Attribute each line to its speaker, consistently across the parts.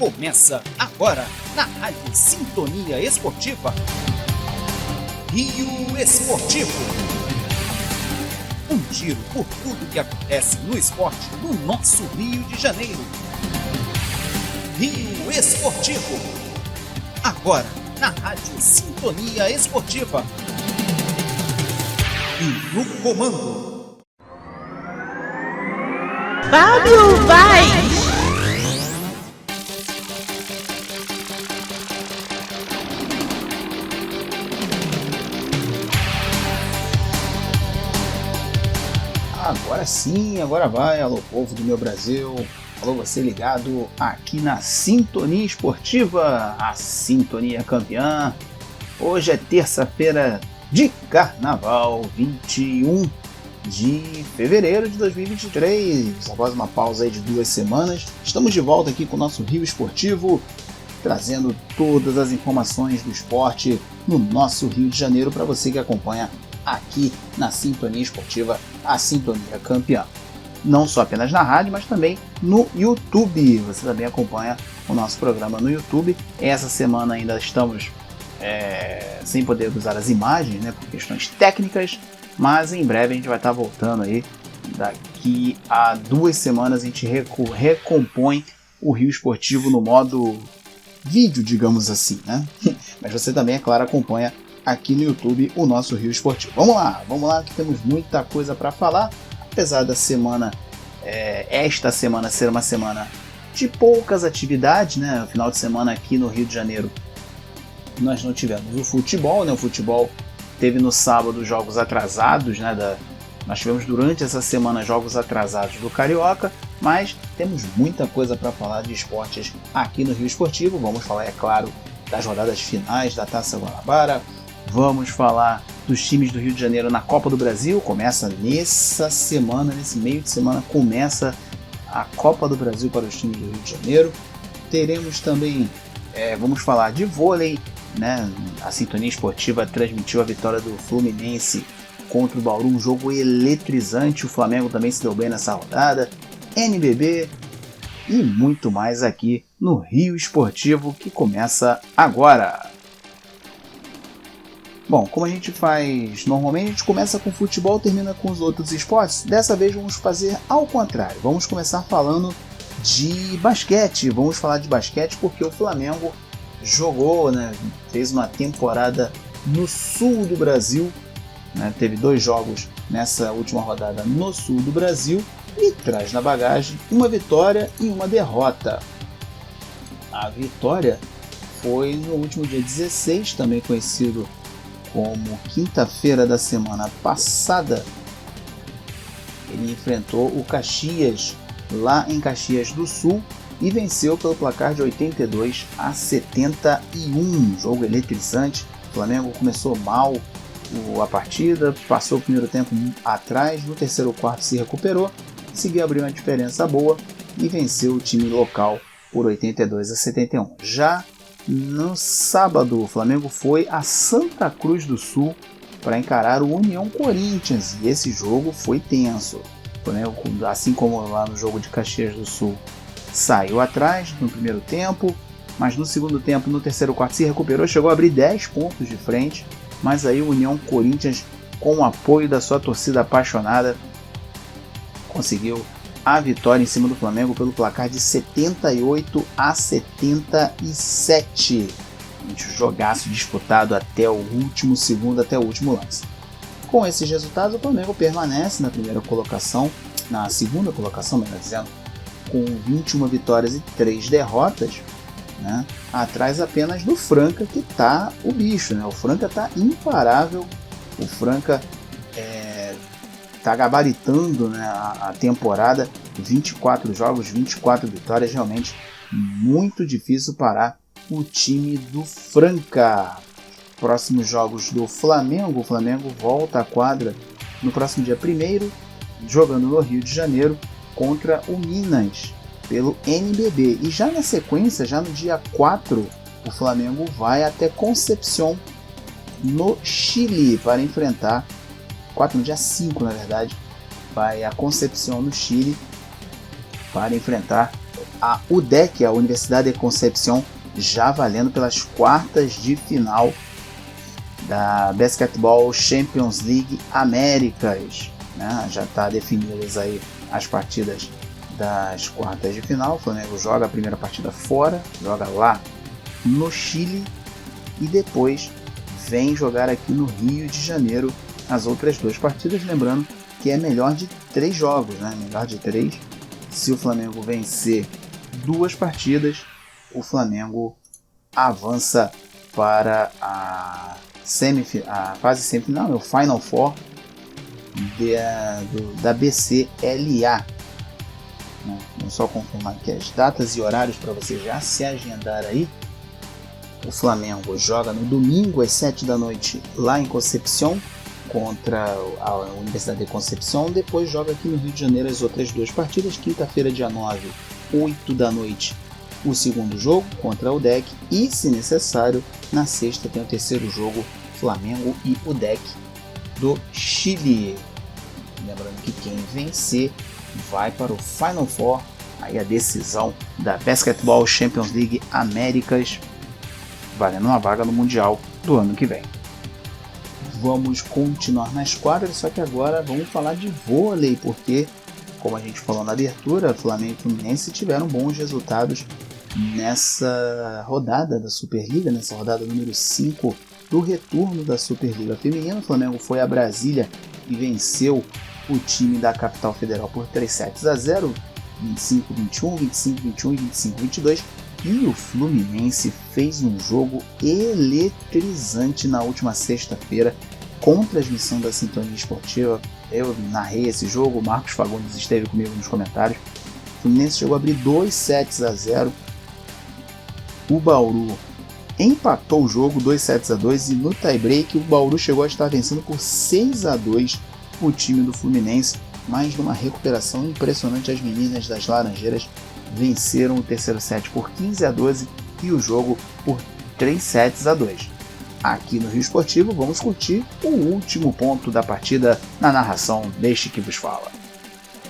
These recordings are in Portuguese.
Speaker 1: Começa agora na Rádio Sintonia Esportiva. Rio Esportivo. Um giro por tudo que acontece no esporte no nosso Rio de Janeiro. Rio Esportivo. Agora na Rádio Sintonia Esportiva. E no comando,
Speaker 2: Fábio Vaz.
Speaker 3: Agora sim, agora vai. Alô, povo do meu Brasil. Alô, você ligado aqui na Sintonia Esportiva, a Sintonia Campeã. Hoje é terça-feira de Carnaval, 21 de fevereiro de 2023. Após uma pausa aí de 2 semanas, estamos de volta aqui com o nosso Rio Esportivo, trazendo todas as informações do esporte no nosso Rio de Janeiro para você que acompanha aqui na Sintonia Esportiva, a Sintonia Campeã. Não só apenas na rádio, mas também no YouTube. Você também acompanha o nosso programa no YouTube. Essa semana ainda estamos sem poder usar as imagens, né, por questões técnicas, mas em breve a gente vai estar voltando aí. Daqui a 2 semanas a gente recompõe o Rio Esportivo no modo vídeo, digamos assim, né? Mas você também, é claro, acompanha aqui no YouTube o nosso Rio Esportivo. Vamos lá que temos muita coisa para falar. Apesar da semana, esta semana ser uma semana de poucas atividades, né? No final de semana aqui no Rio de Janeiro nós não tivemos o futebol, né? O futebol teve no sábado jogos atrasados, né? Nós tivemos durante essa semana jogos atrasados do Carioca, mas temos muita coisa para falar de esportes aqui no Rio Esportivo. Vamos falar, é claro, das rodadas finais da Taça Guanabara. Vamos falar dos times do Rio de Janeiro na Copa do Brasil. Começa nessa semana, nesse meio de semana, começa a Copa do Brasil para os times do Rio de Janeiro. Teremos também, vamos falar de vôlei, né? A Sintonia Esportiva transmitiu a vitória do Fluminense contra o Bauru, um jogo eletrizante. O Flamengo também se deu bem nessa rodada. NBB e muito mais aqui no Rio Esportivo, que começa agora. Bom, como a gente faz normalmente, a gente começa com futebol, termina com os outros esportes. Dessa vez vamos fazer ao contrário. Vamos começar falando de basquete. Vamos falar de basquete porque o Flamengo jogou, né, fez uma temporada no sul do Brasil, né, teve 2 jogos nessa última rodada no sul do Brasil e traz na bagagem uma vitória e uma derrota. A vitória foi no último dia 16, também conhecido como quinta-feira da semana passada. Ele enfrentou o Caxias lá em Caxias do Sul e venceu pelo placar de 82-71. Jogo eletrizante. O Flamengo começou mal a partida, passou o primeiro tempo atrás, no terceiro quarto se recuperou, conseguiu abrir uma diferença boa e venceu o time local por 82-71. Já no sábado, o Flamengo foi a Santa Cruz do Sul para encarar o União Corinthians e esse jogo foi tenso. O Flamengo, assim como lá no jogo de Caxias do Sul, saiu atrás no primeiro tempo, mas no segundo tempo, no terceiro quarto, se recuperou, chegou a abrir 10 pontos de frente, mas aí o União Corinthians, com o apoio da sua torcida apaixonada, conseguiu a vitória em cima do Flamengo pelo placar de 78-77. Um jogaço disputado até o último segundo, até o último lance. Com esses resultados, o Flamengo permanece na segunda colocação, melhor dizendo, com 21 vitórias e 3 derrotas, né? Atrás apenas do Franca, que tá o bicho, né? O Franca tá imparável, o Franca tá gabaritando, né, a temporada, 24 jogos, 24 vitórias, realmente muito difícil parar o time do Franca. Próximos jogos do Flamengo, o Flamengo volta à quadra no próximo dia 1º, jogando no Rio de Janeiro contra o Minas pelo NBB. E já na sequência, já no dia 4, o Flamengo vai até Concepción, no Chile, para enfrentar 4 no dia 5, na verdade, vai a Concepción, no Chile, para enfrentar a UDEC, a Universidade de Concepción, já valendo pelas quartas de final da Basketball Champions League Américas, né? Já está definidas aí as partidas das quartas de final. O Flamengo joga a primeira partida fora, joga lá no Chile e depois vem jogar aqui no Rio de Janeiro as outras duas partidas, lembrando que é melhor de 3 jogos, né? Melhor de 3. Se o Flamengo vencer 2 partidas, o Flamengo avança para a fase semifinal, o Final Four da BCLA. Vamos só confirmar aqui as datas e horários para você já se agendar aí. O Flamengo joga no domingo às 7 da noite lá em Concepción contra a Universidade de Concepción. Depois joga aqui no Rio de Janeiro as outras 2 partidas. Quinta-feira, dia 9, 8 da noite, o segundo jogo contra a UDEC. E, se necessário, na sexta tem o terceiro jogo, Flamengo e UDEC do Chile. Lembrando que quem vencer vai para o Final Four, aí a decisão da Basketball Champions League Américas, valendo uma vaga no Mundial do ano que vem. Vamos continuar nas quadras, só que agora vamos falar de vôlei, porque, como a gente falou na abertura, Flamengo e Fluminense tiveram bons resultados nessa rodada da Superliga, nessa rodada número 5 do retorno da Superliga Feminina. O Flamengo foi a Brasília e venceu o time da Capital Federal por 3-0, 25-21, 25-21 e 25-22. E o Fluminense fez um jogo eletrizante na última sexta-feira, com transmissão da Sintonia Esportiva. Eu narrei esse jogo, o Marcos Fagundes esteve comigo nos comentários. O Fluminense chegou a abrir 2-0. O Bauru empatou o jogo 2-2 e no tie-break o Bauru chegou a estar vencendo por 6-2 o time do Fluminense, mas numa recuperação impressionante. As meninas das Laranjeiras venceram o terceiro set por 15-12 e o jogo por 3-2. Aqui no Rio Esportivo vamos curtir o último ponto da partida na narração deste que vos fala.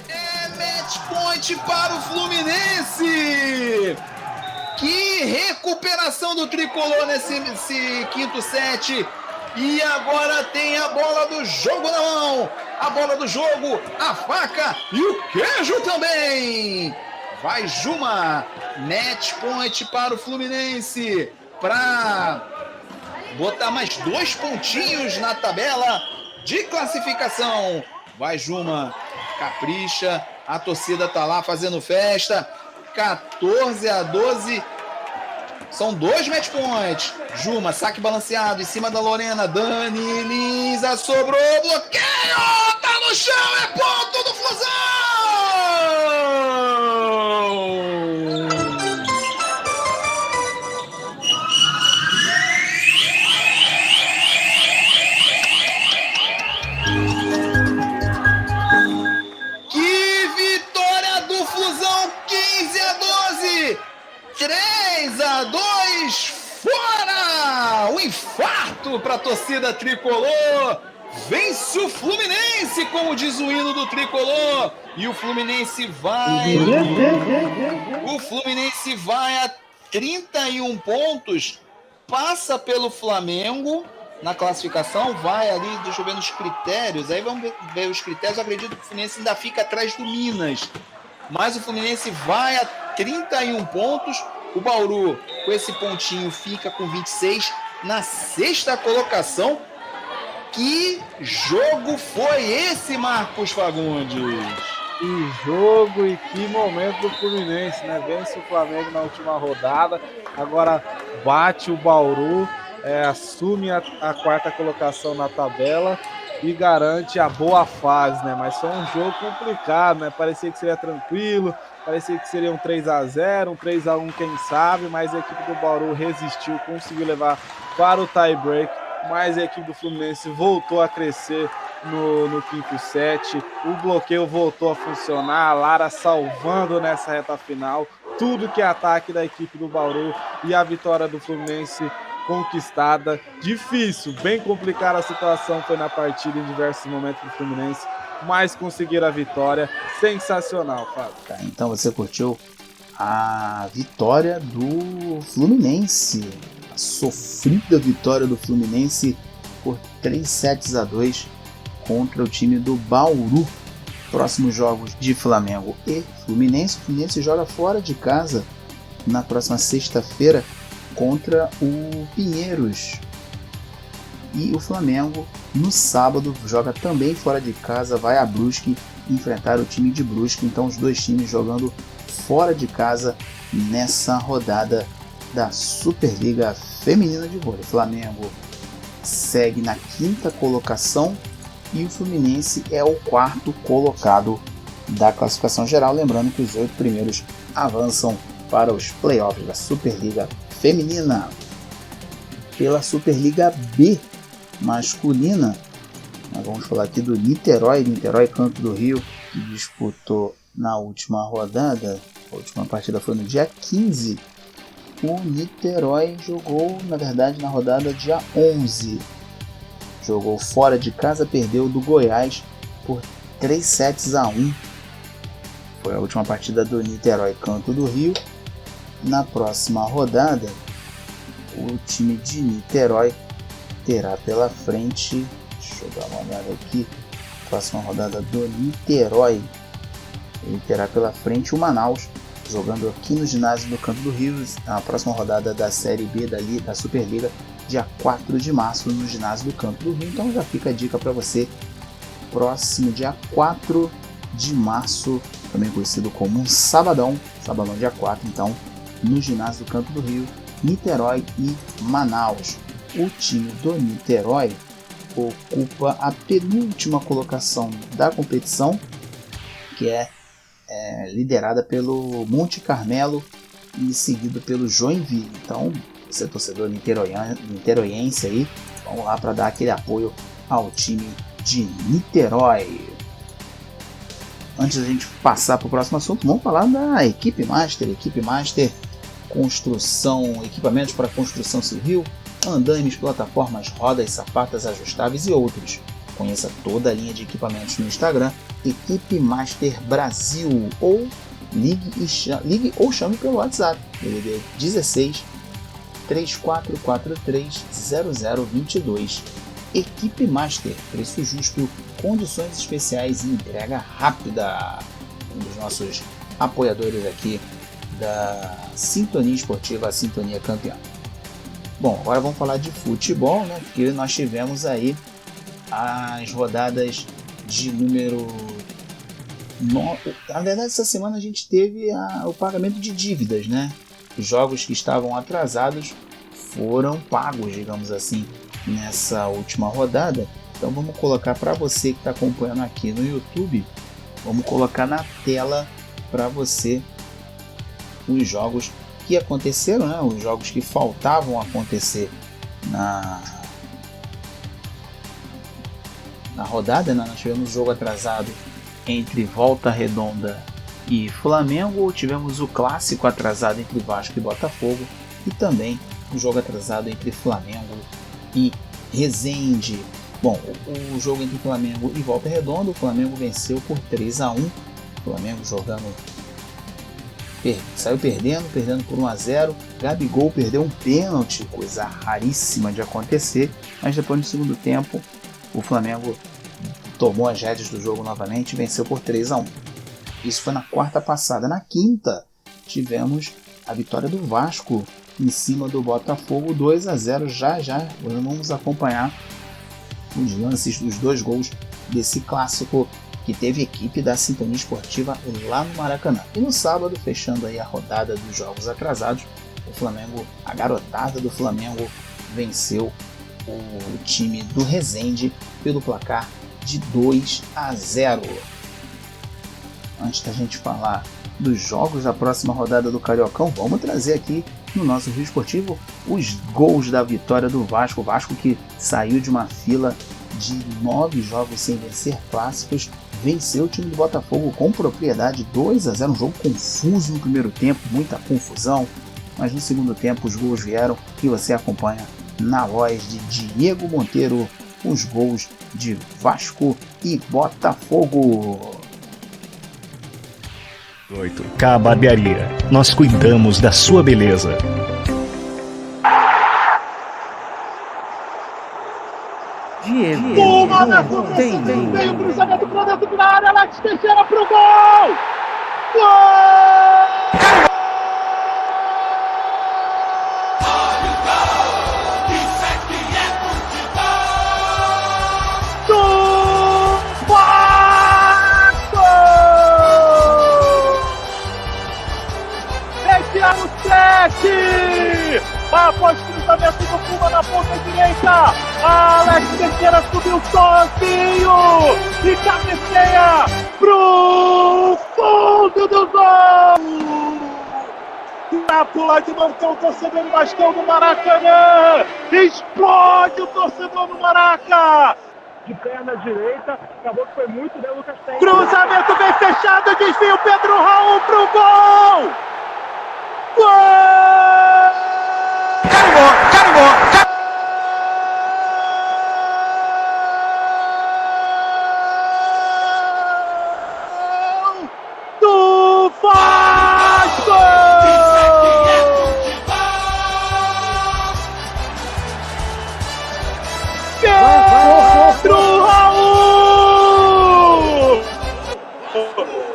Speaker 1: É match point para o Fluminense! Que recuperação do tricolor nesse quinto set! E agora tem a bola do jogo na mão! A bola do jogo, a faca e o queijo também! Vai Juma, match point para o Fluminense, para botar mais 2 pontinhos na tabela de classificação. Vai Juma, capricha, a torcida tá lá fazendo festa. 14-12, são 2 match points. Juma, saque balanceado em cima da Lorena. Dani Lisa, sobrou, bloqueio, tá no chão, é ponto do Flusão! Que vitória do Flusão, 15-12, 3-2, fora! Um infarto para a torcida tricolor. Vence o Fluminense, como diz o hino do tricolor. E o Fluminense vai a 31 pontos, passa pelo Flamengo na classificação, vai ali, deixa eu ver nos critérios, aí vamos ver os critérios. Eu acredito que o Fluminense ainda fica atrás do Minas, mas o Fluminense vai a 31 pontos. O Bauru, com esse pontinho, fica com 26 na 6ª colocação. Que jogo foi esse, Marcos Fagundes?
Speaker 4: Que jogo e que momento do Fluminense, né? Vence o Flamengo na última rodada, agora bate o Bauru, assume a 4ª colocação na tabela e garante a boa fase, né? Mas foi um jogo complicado, né? Parecia que seria tranquilo, parecia que seria um 3-0, um 3-1, quem sabe, mas a equipe do Bauru resistiu, conseguiu levar para o tie-break. Mas a equipe do Fluminense voltou a crescer no quinto set, o bloqueio voltou a funcionar, a Lara salvando nessa reta final, tudo que é ataque da equipe do Bauru e a vitória do Fluminense conquistada. Difícil, bem complicada a situação foi na partida em diversos momentos do Fluminense, mas conseguiram a vitória, sensacional, Fábio.
Speaker 3: Tá, então você curtiu a vitória do Fluminense, a sofrida vitória do Fluminense por 3-2 contra o time do Bauru. Próximos jogos de Flamengo e Fluminense. O Fluminense joga fora de casa na próxima sexta-feira contra o Pinheiros. E o Flamengo no sábado joga também fora de casa, vai a Brusque enfrentar o time de Brusque. Então os dois times jogando fora de casa nessa rodada da Superliga Feminina de Vôlei. O Flamengo segue na 5ª colocação e o Fluminense é o 4º colocado da classificação geral. Lembrando que os 8 primeiros avançam para os playoffs da Superliga Feminina. Pela Superliga B masculina, nós vamos falar aqui do Niterói Canto do Rio, que disputou na última rodada. A última partida foi no dia 15. O Niterói jogou, na verdade, na rodada dia 11. Jogou fora de casa, perdeu do Goiás por 3-1. Foi a última partida do Niterói Canto do Rio. Na próxima rodada, o time de Niterói terá pela frente, deixa eu dar uma olhada aqui, próxima rodada do Niterói, ele terá pela frente o Manaus, jogando aqui no ginásio do Canto do Rio, a próxima rodada da Série B da Superliga, dia 4 de março no ginásio do Canto do Rio. Então já fica a dica para você, próximo dia 4 de março, também conhecido como um sabadão dia 4, então no ginásio do Canto do Rio, Niterói e Manaus. O time do Niterói ocupa a penúltima colocação da competição, que é liderada pelo Monte Carmelo e seguido pelo Joinville. Então, você torcedor niteroiense aí, vamos lá para dar aquele apoio ao time de Niterói. Antes da gente passar para o próximo assunto, vamos falar da Equipe Master. Construção, equipamentos para construção civil, andaimes, plataformas, rodas, sapatas ajustáveis e outros. Conheça toda a linha de equipamentos no Instagram, Equipe Master Brasil, ou ligue ou chame pelo WhatsApp, DDD 16 3443 0022. Equipe Master, preço justo, condições especiais e entrega rápida. Um dos nossos apoiadores aqui da Sintonia Esportiva, a Sintonia Campeã. Bom, agora vamos falar de futebol, né? Porque nós tivemos aí as rodadas de número 9. Na verdade, essa semana a gente teve o pagamento de dívidas, né? Os jogos que estavam atrasados foram pagos, digamos assim, nessa última rodada. Então vamos colocar para você que está acompanhando aqui no YouTube, vamos colocar na tela para você os jogos que aconteceram, né? Os jogos que faltavam acontecer na rodada, né? Nós tivemos jogo atrasado entre Volta Redonda e Flamengo, tivemos o clássico atrasado entre Vasco e Botafogo e também o jogo atrasado entre Flamengo e Resende. Bom, o jogo entre Flamengo e Volta Redonda, o Flamengo venceu por 3-1, o Flamengo saiu perdendo por 1-0, Gabigol perdeu um pênalti, coisa raríssima de acontecer, mas depois no segundo tempo o Flamengo tomou as rédeas do jogo novamente e venceu por 3-1. Isso foi na quarta passada. Na quinta tivemos a vitória do Vasco em cima do Botafogo, 2-0. Já vamos acompanhar os lances dos dois gols desse clássico que teve equipe da Sintonia Esportiva lá no Maracanã. E no sábado, fechando aí a rodada dos jogos atrasados, o Flamengo, a garotada do Flamengo venceu o time do Resende pelo placar de 2-0. Antes da gente falar dos jogos da próxima rodada do Cariocão, vamos trazer aqui no nosso Rio Esportivo os gols da vitória do Vasco. O Vasco, que saiu de uma fila de 9 jogos sem vencer clássicos, venceu o time do Botafogo com propriedade, 2-0, um jogo confuso no primeiro tempo, muita confusão, mas no segundo tempo os gols vieram e você acompanha na voz de Diego Monteiro os gols de Vasco e Botafogo.
Speaker 5: K Barbearia. Nós cuidamos da sua beleza.
Speaker 2: Diego.
Speaker 6: Tem o cruzamento pra dentro da área, Alex Teixeira pro gol! Gol! Do Vasco! Thiago 7! Após cruzamento do Puma na ponta direita, Alex Teixeira subiu sozinho e cabeceia pro fundo do gol! Pra pular de montão, o torcedor do Vascão do Maracanã! Explode o torcedor do Maraca! De perna direita, acabou que foi muito, né, Lucas? Cruzamento bem fechado, desvio Pedro Raul pro gol! Gol! Carimbó! Do Vasco! Pedro Raul!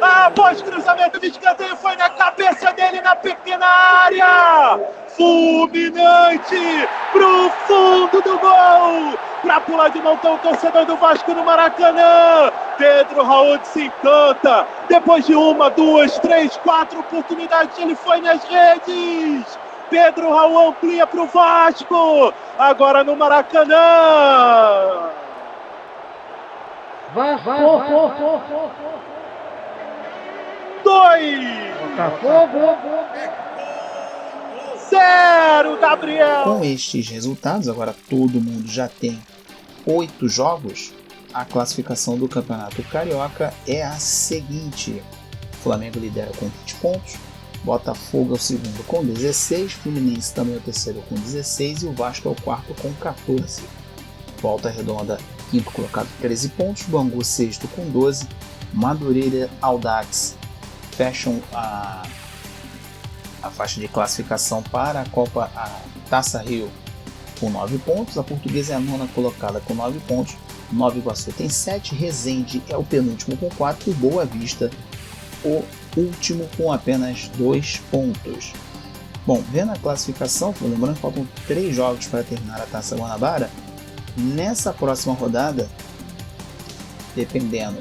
Speaker 6: Após cruzamento de escanteio, foi na cabeça dele na pequena área! Fulminante pro fundo do gol! Pra pular de montão, o torcedor do Vasco no Maracanã! Pedro Raul se encanta! Depois de 1, 2, 3, 4 oportunidades, ele foi nas redes! Pedro Raul amplia pro Vasco! Agora no Maracanã!
Speaker 2: Vasco!
Speaker 6: 2! 0, Gabriel!
Speaker 3: Com estes resultados, agora todo mundo já tem 8 jogos. A classificação do Campeonato Carioca é a seguinte: Flamengo lidera com 20 pontos, Botafogo é o segundo com 16, Fluminense também é o terceiro com 16 e o Vasco é o quarto com 14. Volta Redonda, quinto colocado com 13 pontos, Bangu sexto com 12, Madureira, Audax fecham a faixa de classificação para a Taça Rio com 9 pontos, a Portuguesa é a nona colocada com 9 pontos, Nova Iguaçu tem 7, Resende é o penúltimo com 4 e Boa Vista o último com apenas 2 pontos. Bom, vendo a classificação, lembrando que faltam 3 jogos para terminar a Taça Guanabara, nessa próxima rodada, dependendo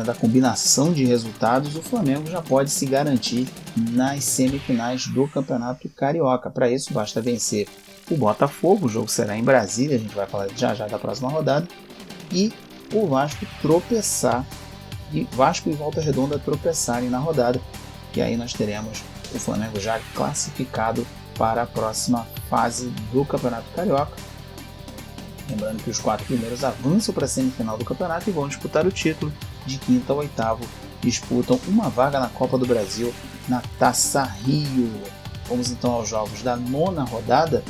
Speaker 3: da combinação de resultados, o Flamengo já pode se garantir nas semifinais do Campeonato Carioca. Para isso, basta vencer o Botafogo, o jogo será em Brasília, a gente vai falar já da próxima rodada, e o Vasco tropeçar, e Vasco e Volta Redonda tropeçarem na rodada, e aí nós teremos o Flamengo já classificado para a próxima fase do Campeonato Carioca. Lembrando que os 4 primeiros avançam para a semifinal do campeonato e vão disputar o título. De quinto ao oitavo disputam uma vaga na Copa do Brasil na Taça Rio. Vamos então aos jogos da nona rodada,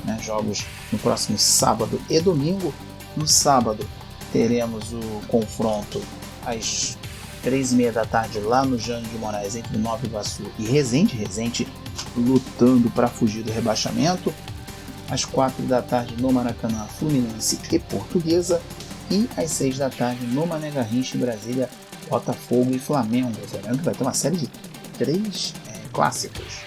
Speaker 3: né? Jogos no próximo sábado e domingo. No sábado teremos o confronto às 3h30 da tarde lá no Jânio de Moraes entre Nova Iguaçu e Resende lutando para fugir do rebaixamento. Às 4 da tarde no Maracanã, Fluminense e Portuguesa. E às 6 da tarde no Mané Garrincha, em Brasília, Botafogo e Flamengo. Lembrando que vai ter uma série de 3 clássicos.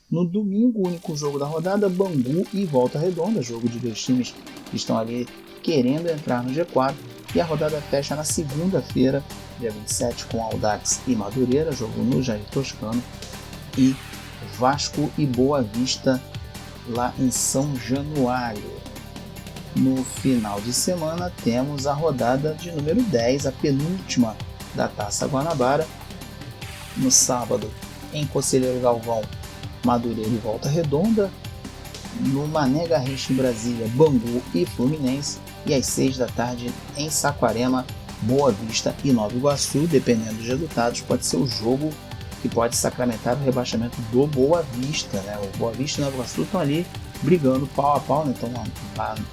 Speaker 3: No domingo, o único jogo da rodada, Bangu e Volta Redonda, jogo de 2 times que estão ali querendo entrar no G4. E a rodada fecha na segunda-feira, dia 27, com Audax e Madureira, jogo no Jair Toscano, e Vasco e Boa Vista lá em São Januário. No final de semana temos a rodada de número 10, a penúltima da Taça Guanabara. No sábado, em Conselheiro Galvão, Madureira e Volta Redonda. No Mané Garrincha, em Brasília, Bangu e Fluminense. E às 6 da tarde, em Saquarema, Boa Vista e Nova Iguaçu. Dependendo dos resultados, pode ser o jogo que pode sacramentar o rebaixamento do Boa Vista, né? O Boa Vista e Nova Iguaçu estão ali brigando pau a pau, né? Então lá na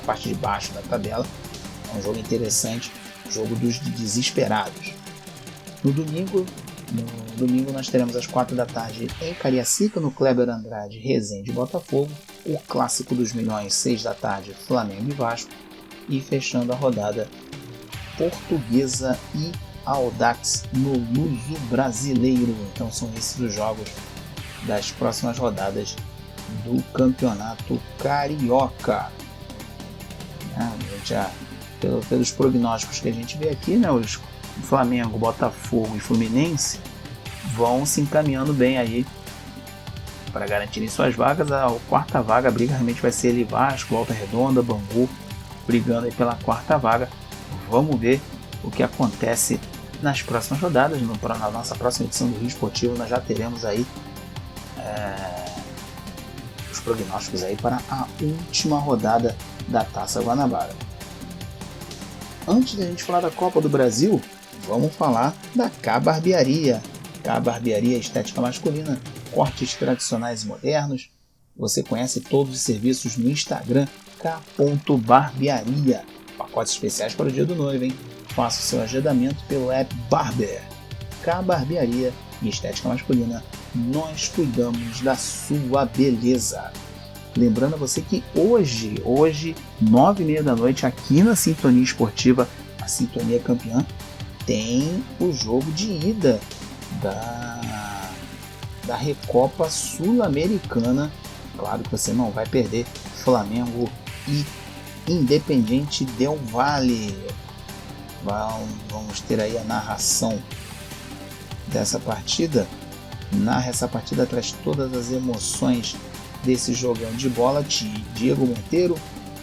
Speaker 3: parte de baixo da tabela. É um jogo interessante, jogo dos desesperados. No domingo nós teremos às 4 da tarde em Cariacica, no Kleber Andrade, Resende e Botafogo. O Clássico dos Milhões, 6 da tarde, Flamengo e Vasco. E fechando a rodada, Portuguesa e Audax no Luso Brasileiro. Então são esses os jogos das próximas rodadas do Campeonato Carioca. Pelos prognósticos que a gente vê aqui, né, os Flamengo, Botafogo e Fluminense vão se encaminhando bem aí para garantirem suas vagas. A quarta vaga, a briga realmente vai ser ele, Vasco, Volta Redonda, Bangu, brigando aí pela quarta vaga. Vamos ver o que acontece nas próximas rodadas. Na nossa próxima edição do Rio Esportivo nós já teremos aí os prognósticos aí para a última rodada da Taça Guanabara. Antes da gente falar da Copa do Brasil, vamos falar da K Barbearia. K Barbearia Estética Masculina, cortes tradicionais e modernos. Você conhece todos os serviços no Instagram k.barbearia. Pacotes especiais para o dia do noivo, hein? Faça o seu agendamento pelo app Barber. K Barbearia e Estética Masculina, nós cuidamos da sua beleza. Lembrando a você que hoje 9h30 da noite, aqui na Sintonia Esportiva, a Sintonia Campeã, tem o jogo de ida da Recopa Sul-Americana. Claro que você não vai perder. Flamengo e Independiente Del Valle. Vamos ter aí a narração dessa partida. Narra essa partida, traz todas as emoções desse jogão de bola de Diego Monteiro,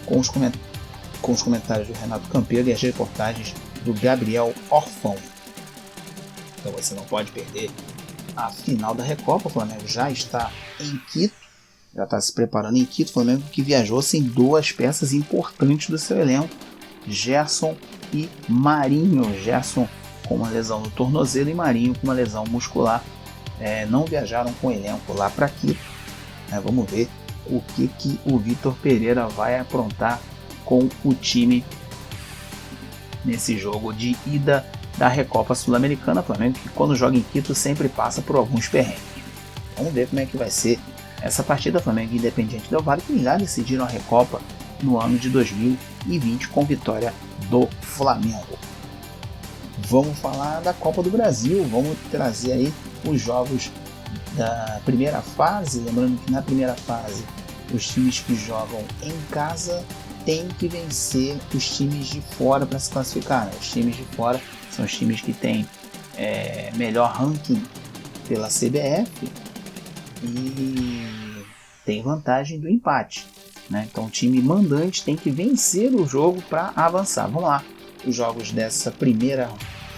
Speaker 3: com os comentários do Renato Campeiro e as reportagens do Gabriel Orfão. Então você não pode perder a final da Recopa. O Flamengo já está em Quito, já está se preparando em Quito. O Flamengo que viajou sem duas peças importantes do seu elenco, Gerson e Marinho. Gerson com uma lesão no tornozelo e Marinho com uma lesão muscular. Não viajaram com o elenco lá para Quito. Vamos ver o que o Vitor Pereira vai aprontar com o time nesse jogo de ida da Recopa Sul-Americana. Flamengo que quando joga em Quito sempre passa por alguns perrengues. Vamos ver como é que vai ser essa partida. Flamengo e Independiente Del Valle que já decidiram a Recopa no ano de 2020 com vitória do Flamengo. Vamos falar da Copa do Brasil. Vamos trazer aí os jogos da primeira fase. Lembrando que na primeira fase os times que jogam em casa têm que vencer os times de fora para se classificar, né? Os times de fora são os times que têm melhor ranking pela CBF e tem vantagem do empate, né? Então o time mandante tem que vencer o jogo para avançar. Vamos lá, os jogos dessa primeira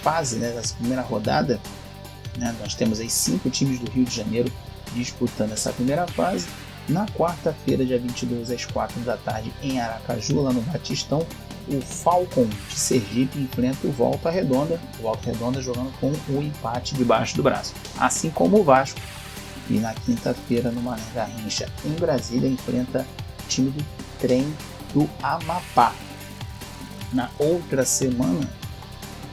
Speaker 3: fase, né, dessa primeira rodada. Nós temos aí 5 times do Rio de Janeiro disputando essa primeira fase. Na quarta-feira, dia 22, às 4 da tarde, em Aracaju, lá no Batistão, o Falcon de Sergipe enfrenta o Volta Redonda. O Volta Redonda jogando com o empate debaixo do braço, assim como o Vasco. E na quinta-feira, no Mané Garrincha, em Brasília, enfrenta o time do Trem do Amapá. Na outra semana,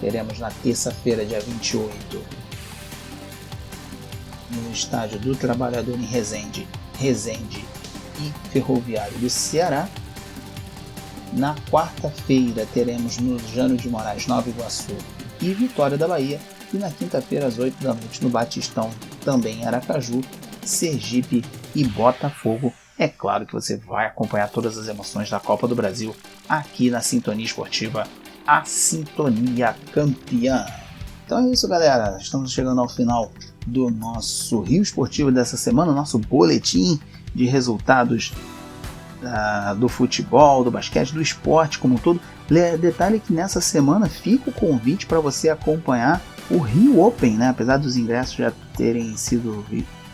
Speaker 3: teremos na terça-feira, dia 28, no estádio do Trabalhador em Resende e Ferroviário do Ceará. Na quarta-feira teremos no Jânio de Moraes, Nova Iguaçu e Vitória da Bahia. E na quinta-feira às 8 da noite no Batistão, também em Aracaju, Sergipe e Botafogo. É claro que você vai acompanhar todas as emoções da Copa do Brasil aqui na Sintonia Esportiva, a Sintonia Campeã. Então é isso, galera. Estamos chegando ao final do nosso Rio Esportivo dessa semana, nosso boletim de resultados do futebol, do basquete, do esporte como um todo. Detalhe que nessa semana fica o convite para você acompanhar o Rio Open, né? Apesar dos ingressos já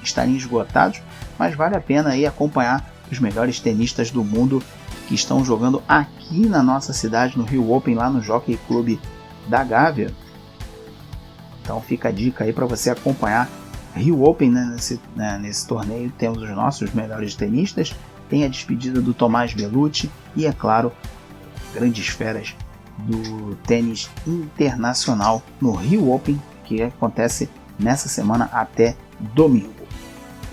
Speaker 3: estarem esgotados, mas vale a pena aí acompanhar os melhores tenistas do mundo que estão jogando aqui na nossa cidade, no Rio Open, lá no Jockey Club da Gávea. Então fica a dica aí para você acompanhar Rio Open, né? Nesse torneio temos os nossos melhores tenistas, tem a despedida do Tomás Bellucci e, é claro, grandes feras do tênis internacional no Rio Open, que acontece nessa semana até domingo.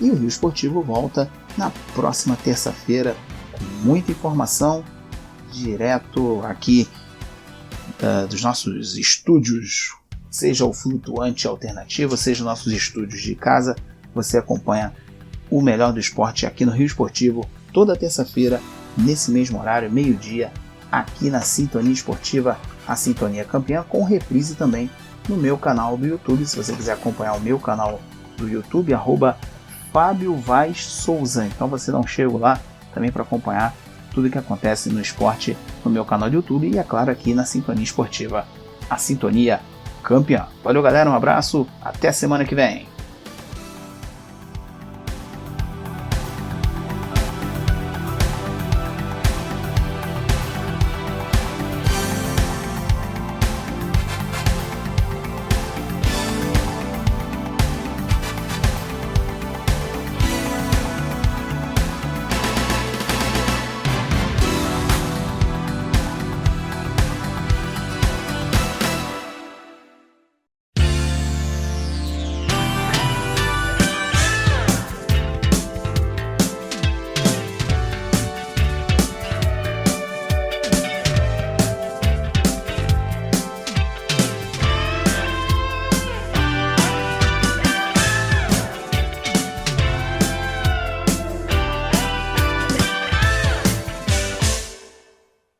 Speaker 3: E o Rio Esportivo volta na próxima terça-feira com muita informação, direto aqui dos nossos estúdios, seja o Flutuante Alternativo, seja nossos estúdios de casa. Você acompanha o melhor do esporte aqui no Rio Esportivo, toda terça-feira, nesse mesmo horário, meio-dia, aqui na Sintonia Esportiva, a Sintonia Campeã, com reprise também no meu canal do YouTube. Se você quiser acompanhar o meu canal do YouTube, @Fábio Vaz Souza. Então você dá um chego lá também para acompanhar tudo que acontece no esporte no meu canal do YouTube e, é claro, aqui na Sintonia Esportiva, a Sintonia Campeã. Valeu, galera, um abraço, até semana que vem.